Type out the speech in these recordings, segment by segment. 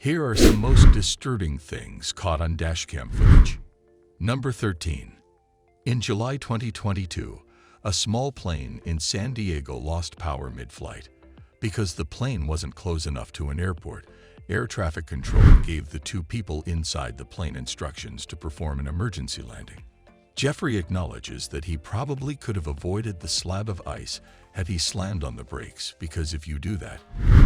Here are some most disturbing things caught on dashcam footage. Number 13. In July 2022, a small plane in San Diego lost power mid-flight. Because the plane wasn't close enough to an airport, air traffic control gave the two people inside the plane instructions to perform an emergency landing. Jeffrey acknowledges that he probably could have avoided the slab of ice had he slammed on the brakes, because if you do that,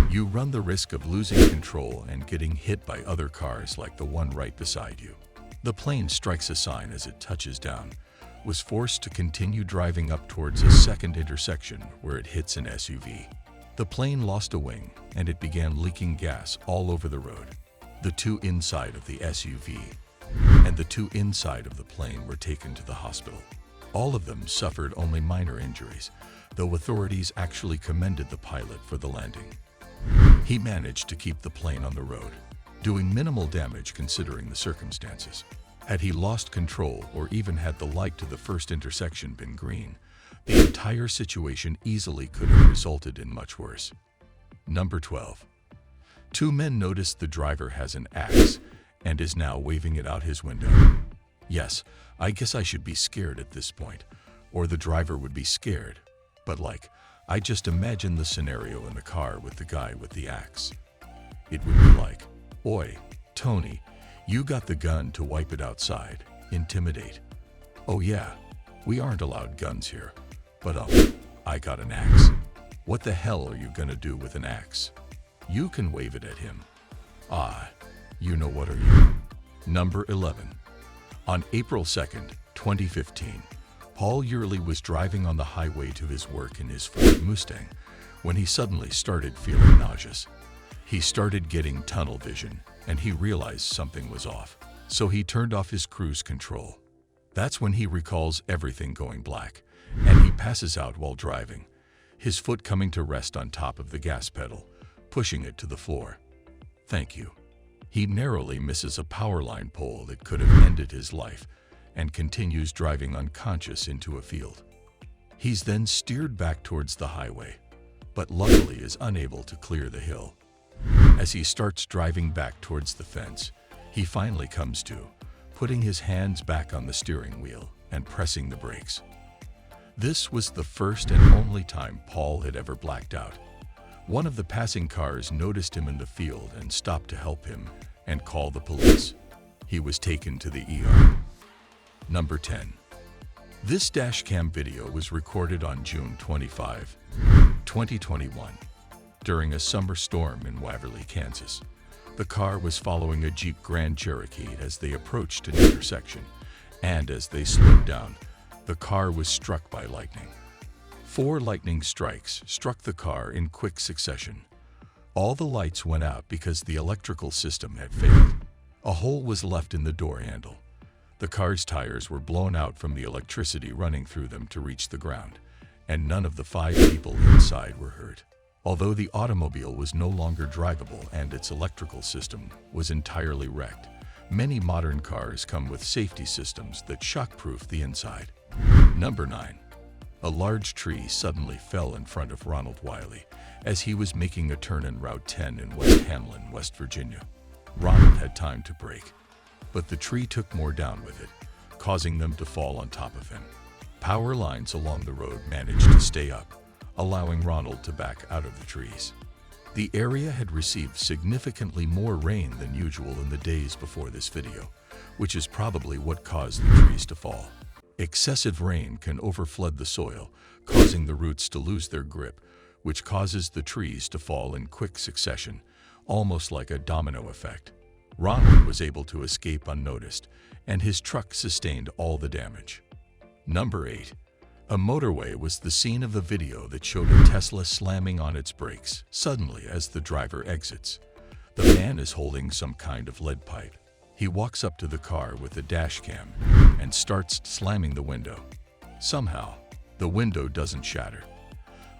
you run the risk of losing control and getting hit by other cars like the one right beside you. The plane strikes a sign as it touches down, was forced to continue driving up towards a second intersection where it hits an SUV. The plane lost a wing and it began leaking gas all over the road. The two inside of the SUV and the two inside of the plane were taken to the hospital. All of them suffered only minor injuries, though authorities actually commended the pilot for the landing. He managed to keep the plane on the road, doing minimal damage considering the circumstances. Had he lost control or even had the light to the first intersection been green, the entire situation easily could have resulted in much worse. Number 12. Two men noticed the driver has an axe and is now waving it out his window. Yes, I guess I should be scared at this point, or the driver would be scared. But I just imagine the scenario in the car with the guy with the axe. It would be like, "Oi, Tony, you got the gun to wipe it outside, intimidate. Oh yeah, we aren't allowed guns here, but I got an axe. What the hell are you gonna do with an axe? You can wave it at him. You know what are you?" Number 11. On April 2nd, 2015, Paul Yearly was driving on the highway to his work in his Ford Mustang when he suddenly started feeling nauseous. He started getting tunnel vision and he realized something was off, so he turned off his cruise control. That's when he recalls everything going black, and he passes out while driving, his foot coming to rest on top of the gas pedal, pushing it to the floor. Thank you. He narrowly misses a power line pole that could have ended his life and continues driving unconscious into a field. He's then steered back towards the highway, but luckily is unable to clear the hill. As he starts driving back towards the fence, he finally comes to, putting his hands back on the steering wheel and pressing the brakes. This was the first and only time Paul had ever blacked out. One of the passing cars noticed him in the field and stopped to help him and call the police. He was taken to the ER. Number 10. This dashcam video was recorded on June 25, 2021, during a summer storm in Waverly, Kansas. The car was following a Jeep Grand Cherokee as they approached an intersection, and as they slowed down, the car was struck by lightning. 4 lightning strikes struck the car in quick succession. All the lights went out because the electrical system had failed. A hole was left in the door handle. The car's tires were blown out from the electricity running through them to reach the ground, and none of the 5 people inside were hurt. Although the automobile was no longer drivable and its electrical system was entirely wrecked, many modern cars come with safety systems that shockproof the inside. Number 9. A large tree suddenly fell in front of Ronald Wiley as he was making a turn in Route 10 in West Hamlin, West Virginia. Ronald had time to brake, but the tree took more down with it, causing them to fall on top of him. Power lines along the road managed to stay up, allowing Ronald to back out of the trees. The area had received significantly more rain than usual in the days before this video, which is probably what caused the trees to fall. Excessive rain can overflood the soil, causing the roots to lose their grip, which causes the trees to fall in quick succession, almost like a domino effect. Ronald was able to escape unnoticed, and his truck sustained all the damage. Number 8. A motorway was the scene of the video that showed a Tesla slamming on its brakes suddenly as the driver exits. The man is holding some kind of lead pipe. He walks up to the car with a dash cam and starts slamming the window. Somehow, the window doesn't shatter.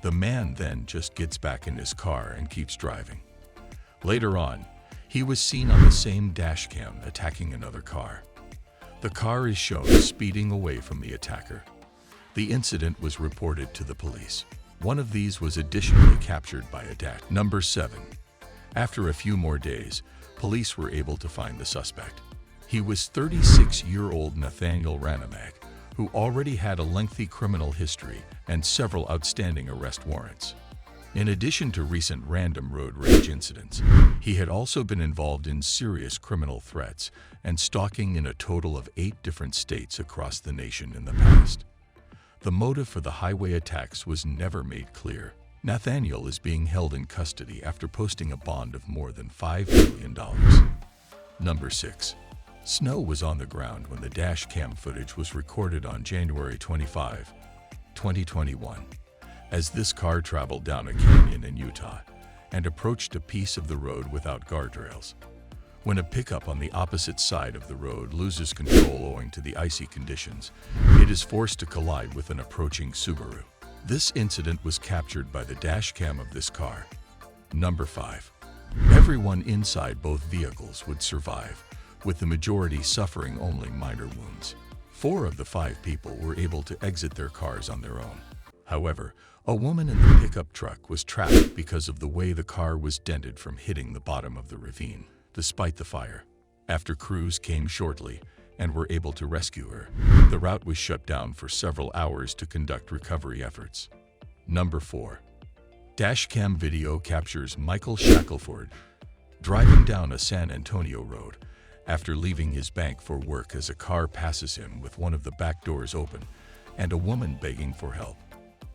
The man then just gets back in his car and keeps driving. Later on, he was seen on the same dash cam attacking another car. The car is shown speeding away from the attacker. The incident was reported to the police. One of these was additionally captured by a dash. Number 7. After a few more days, police were able to find the suspect. He was 36-year-old Nathaniel Ranamak, who already had a lengthy criminal history and several outstanding arrest warrants. In addition to recent random road rage incidents, he had also been involved in serious criminal threats and stalking in a total of 8 different states across the nation in the past. The motive for the highway attacks was never made clear. Nathaniel is being held in custody after posting a bond of more than $5 million. Number 6. Snow was on the ground when the Dashcam footage was recorded on January 25, 2021, as this car traveled down a canyon in Utah and approached a piece of the road without guardrails. When a pickup on the opposite side of the road loses control owing to the icy conditions, it is forced to collide with an approaching Subaru. This incident was captured by the dashcam of this car. Number 5. Everyone inside both vehicles would survive, with the majority suffering only minor wounds. 4 of the 5 people were able to exit their cars on their own. However, a woman in the pickup truck was trapped because of the way the car was dented from hitting the bottom of the ravine. Despite the fire, after crews came shortly and were able to rescue her, the route was shut down for several hours to conduct recovery efforts. Number 4. Dashcam video captures Michael Shackelford driving down a San Antonio road after leaving his bank for work as a car passes him with one of the back doors open and a woman begging for help.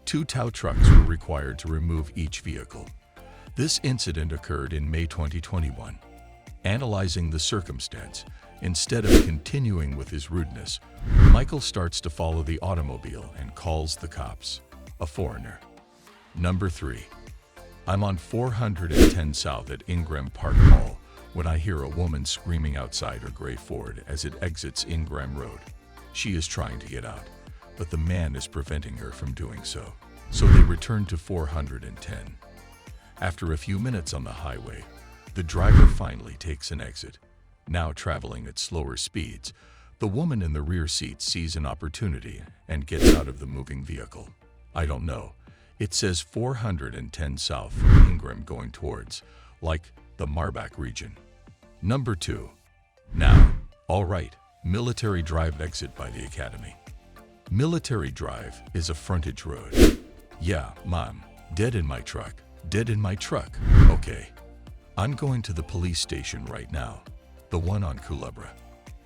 2 tow trucks were required to remove each vehicle. This incident occurred in May 2021. Analyzing the circumstance, instead of continuing with his rudeness, Michael starts to follow the automobile and calls the cops, a foreigner. Number 3. I'm on 410 South at Ingram Park Mall when I hear a woman screaming outside her gray Ford as it exits Ingram Road. She is trying to get out, but the man is preventing her from doing so. So they return to 410. After a few minutes on the highway, the driver finally takes an exit. Now traveling at slower speeds, the woman in the rear seat sees an opportunity and gets out of the moving vehicle. I don't know. It says 410 South from Ingram going towards, like, the Marbach region. Number 2. Now, all right, Military Drive exit by the Academy. Military Drive is a frontage road. Yeah, Mom, dead in my truck. Dead in my truck. Okay. I'm going to the police station right now. The one on Culebra.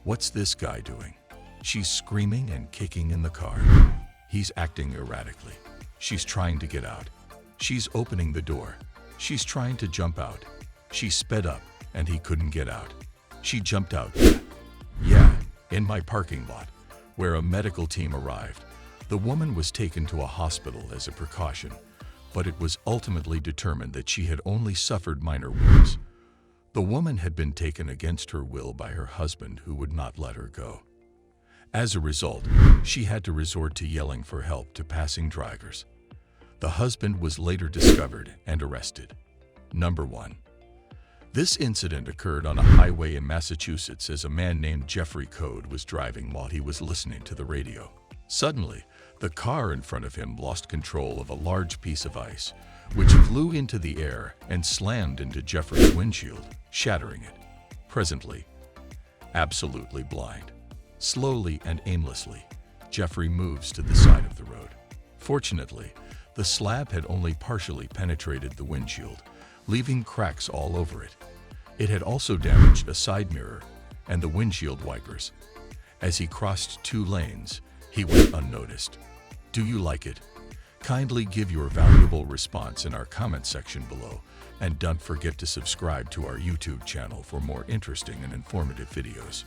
What's this guy doing? She's screaming and kicking in the car. He's acting erratically. She's trying to get out. She's opening the door. She's trying to jump out. She sped up, and he couldn't get out. She jumped out. Yeah, in my parking lot, where a medical team arrived. The woman was taken to a hospital as a precaution, but it was ultimately determined that she had only suffered minor wounds. The woman had been taken against her will by her husband, who would not let her go. As a result, she had to resort to yelling for help to passing drivers. The husband was later discovered and arrested. Number 1. This incident occurred on a highway in Massachusetts as a man named Jeffrey Code was driving while he was listening to the radio. Suddenly, the car in front of him lost control of a large piece of ice, which flew into the air and slammed into Jeffrey's windshield, shattering it. Presently, absolutely blind, slowly and aimlessly, Jeffrey moves to the side of the road. Fortunately, the slab had only partially penetrated the windshield, leaving cracks all over it. It had also damaged a side mirror and the windshield wipers. As he crossed 2 lanes, he went unnoticed. Do you like it? Kindly give your valuable response in our comment section below, and don't forget to subscribe to our YouTube channel for more interesting and informative videos.